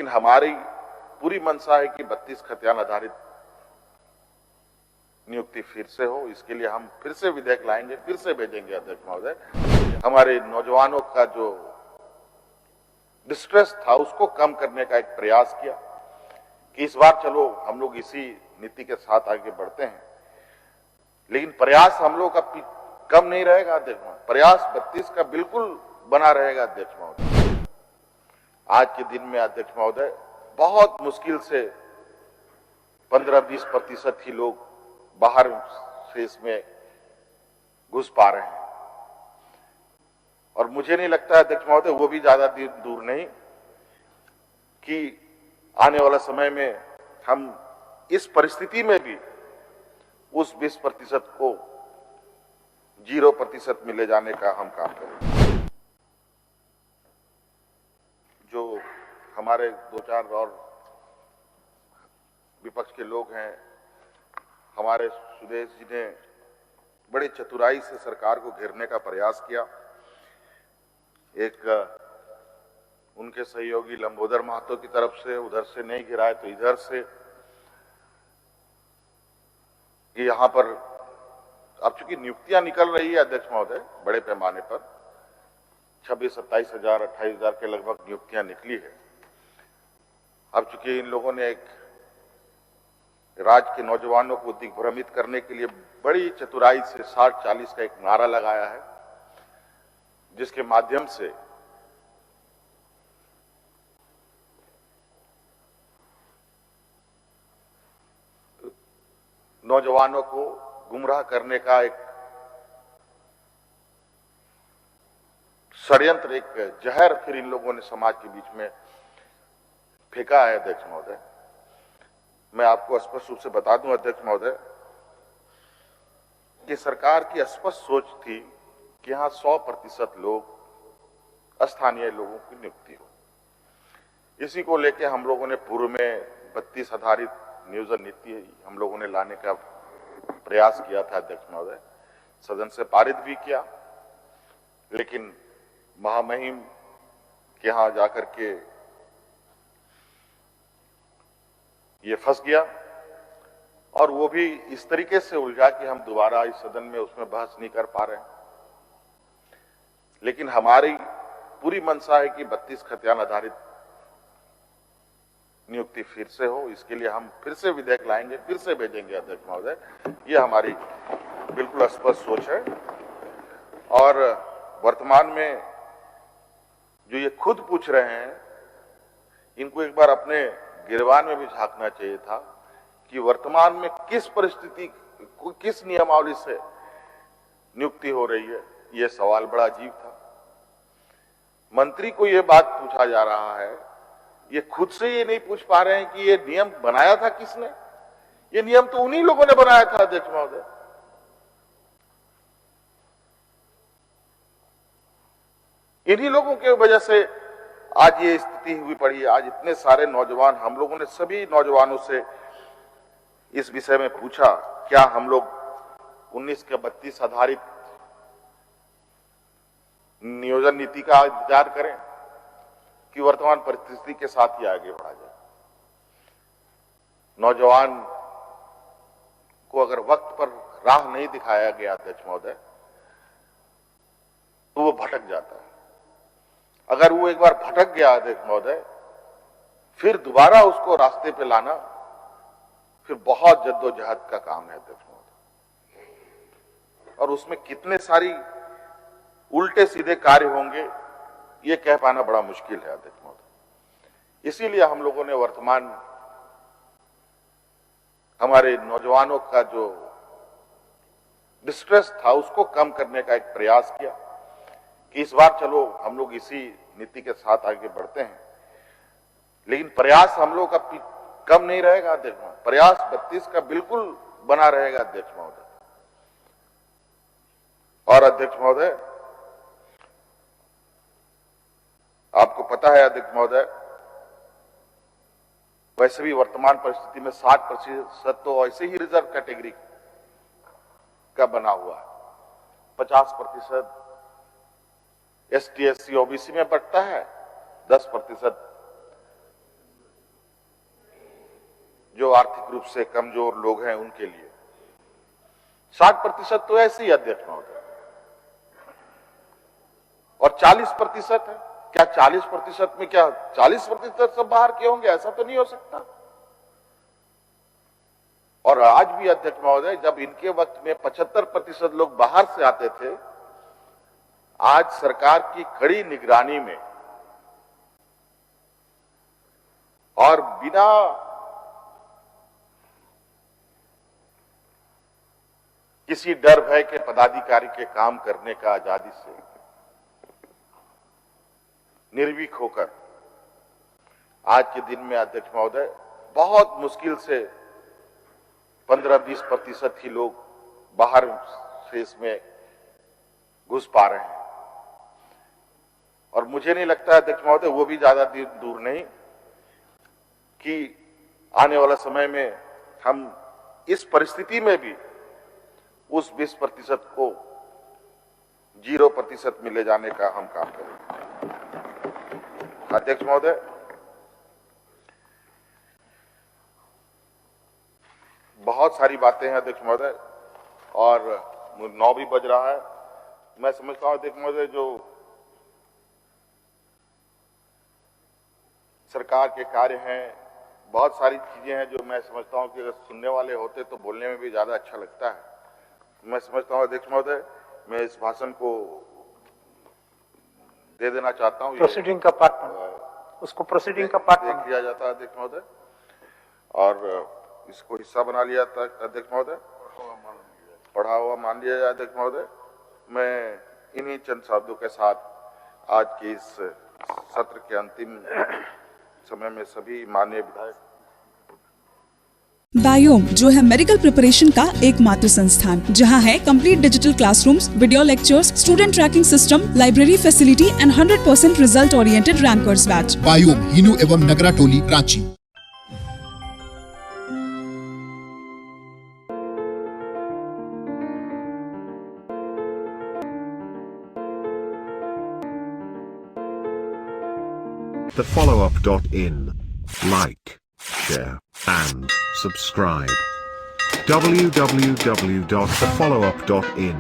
लेकिन हमारी पूरी मंशा है कि 32 खतियान आधारित नियुक्ति फिर से हो। इसके लिए हम फिर से विधेयक लाएंगे, फिर से भेजेंगे अध्यक्ष महोदय। हमारे नौजवानों का जो डिस्ट्रेस था उसको कम करने का एक प्रयास किया कि इस बार चलो हम लोग इसी नीति के साथ आगे बढ़ते हैं, लेकिन प्रयास हम लोग का कम नहीं रहेगा अध्यक्ष महोदय। प्रयास 32 का बिल्कुल बना रहेगा अध्यक्ष महोदय। आज के दिन में अध्यक्ष महोदय बहुत मुश्किल से 15-20% ही लोग बाहर से इसमें घुस पा रहे हैं, और मुझे नहीं लगता अध्यक्ष महोदय वो भी ज्यादा दूर नहीं कि आने वाला समय में हम इस परिस्थिति में भी उस 20% को 0% में ले जाने का हम काम करें। जो हमारे 2-4 और विपक्ष के लोग हैं, हमारे सुदेश जी ने बड़े चतुराई से सरकार को घेरने का प्रयास किया। एक उनके सहयोगी लंबोदर महतो की तरफ से उधर से नहीं गिराए तो इधर से, कि यहां पर अब चूंकि नियुक्तियां निकल रही है अध्यक्ष महोदय बड़े पैमाने पर 26-27 हजार 28 हजार के लगभग नियुक्तियां निकली है। अब चूंकि इन लोगों ने एक राज्य के नौजवानों को दिग्भ्रमित करने के लिए बड़ी चतुराई से 60-40 का एक नारा लगाया है, जिसके माध्यम से नौजवानों को गुमराह करने का एक षड्यंत्र, एक जहर फिर इन लोगों ने समाज के बीच में फेंका है अध्यक्ष महोदय। मैं आपको स्पष्ट रूप से बता दूं अध्यक्ष महोदय कि सरकार की स्पष्ट सोच थी कि यहां 100% लोग स्थानीय लोगों की नियुक्ति हो। इसी को लेकर हम लोगों ने पूर्व में 32 आधारित नियोजन नीति हम लोगों ने लाने का प्रयास किया था अध्यक्ष महोदय, सदन से पारित भी किया, लेकिन महामहिम के यहां जाकर के ये फंस गया, और वो भी इस तरीके से उलझा कि हम दोबारा इस सदन में उसमें बहस नहीं कर पा रहे हैं। लेकिन हमारी पूरी मंशा है कि 32 खतियान आधारित नियुक्ति फिर से हो। इसके लिए हम फिर से विधेयक लाएंगे, फिर से भेजेंगे अध्यक्ष महोदय। ये हमारी बिल्कुल स्पष्ट सोच है। और वर्तमान में जो ये खुद पूछ रहे हैं, इनको एक बार अपने गिरबान में भी झांकना चाहिए था कि वर्तमान में किस परिस्थिति, किस नियमावली से नियुक्ति हो रही है। यह सवाल बड़ा अजीब था। मंत्री को यह बात पूछा जा रहा है, ये खुद से ये नहीं पूछ पा रहे हैं कि ये नियम बनाया था किसने। ये नियम तो उन्हीं लोगों ने बनाया था अध्यक्ष महोदय। इन्हीं लोगों की वजह से आज ये स्थिति हुई पड़ी है। आज इतने सारे नौजवान, हम लोगों ने सभी नौजवानों से इस विषय में पूछा, क्या हम लोग 19 के 32 आधारित नियोजन नीति का इंतजार करें कि वर्तमान परिस्थिति के साथ ही आगे बढ़ा जाए। नौजवान को अगर वक्त पर राह नहीं दिखाया गया अध्यक्ष महोदय, तो वो भटक जाता है। अगर वो एक बार भटक गया अध्यक्ष महोदय, फिर दोबारा उसको रास्ते पे लाना फिर बहुत जद्दोजहद का काम है अध्यक्ष महोदय। और उसमें कितने सारी उल्टे सीधे कार्य होंगे ये कह पाना बड़ा मुश्किल है अध्यक्ष महोदय। इसीलिए हम लोगों ने वर्तमान हमारे नौजवानों का जो डिस्ट्रेस था उसको कम करने का एक प्रयास किया कि इस बार चलो हम लोग इसी नीति के साथ आगे बढ़ते हैं, लेकिन प्रयास हम लोग का कम नहीं रहेगा अध्यक्ष महोदय। प्रयास 32 का बिल्कुल बना रहेगा अध्यक्ष महोदय। और अध्यक्ष महोदय, आपको पता है अध्यक्ष महोदय, वैसे भी वर्तमान परिस्थिति में 60% तो ऐसे ही रिजर्व कैटेगरी का बना हुआ है, 50% ST SC OBC में बढ़ता है, 10% जो आर्थिक रूप से कमजोर लोग हैं उनके लिए। 60% तो ऐसे ही अध्यक्ष महोदय, और 40% है। क्या 40% में क्या 40% सब बाहर के होंगे? ऐसा तो नहीं हो सकता। और आज भी अध्यक्ष महोदय, जब इनके वक्त में 75% लोग बाहर से आते थे, आज सरकार की कड़ी निगरानी में और बिना किसी डर भय के पदाधिकारी के काम करने का आजादी से निर्भीक होकर आज के दिन में अध्यक्ष महोदय बहुत मुश्किल से 15-20% ही लोग बाहर से इसमें घुस पा रहे हैं। और मुझे नहीं लगता अध्यक्ष महोदय वो भी ज्यादा दूर नहीं कि आने वाला समय में हम इस परिस्थिति में भी उस 20% को 0% में ले जाने का हम काम करेंगे। अध्यक्ष महोदय, बहुत सारी बातें हैं अध्यक्ष महोदय, और 9 भी बज रहा है। मैं समझता हूं अध्यक्ष महोदय, जो सरकार के कार्य हैं, बहुत सारी चीजें हैं जो मैं समझता हूं कि अगर सुनने वाले होते तो बोलने में भी ज्यादा अच्छा लगता है। मैं समझता हूं अध्यक्ष महोदय, मैं इस भाषण को दे देना चाहता हूं। प्रोसीडिंग का पार्ट, उसको प्रोसीडिंग का पार्ट किया जाता है अध्यक्ष महोदय, और इसको हिस्सा बना लिया था अध्यक्ष महोदय, पढ़ा हुआ मान लिया जाए अध्यक्ष महोदय। मैं इन्हीं चंद शब्दों के साथ आज के इस सत्र के अंतिम समय में सभी माननीय विधायक बायोम, जो है मेडिकल प्रिपरेशन का एकमात्र संस्थान, जहां है complete digital classrooms, video lectures, student tracking system, library facility and 100% result oriented rankers batch. Biome, Hinoo एवं नगरा टोली, Ranchi. thefollowup.in. Like, share, and subscribe. www.thefollowup.in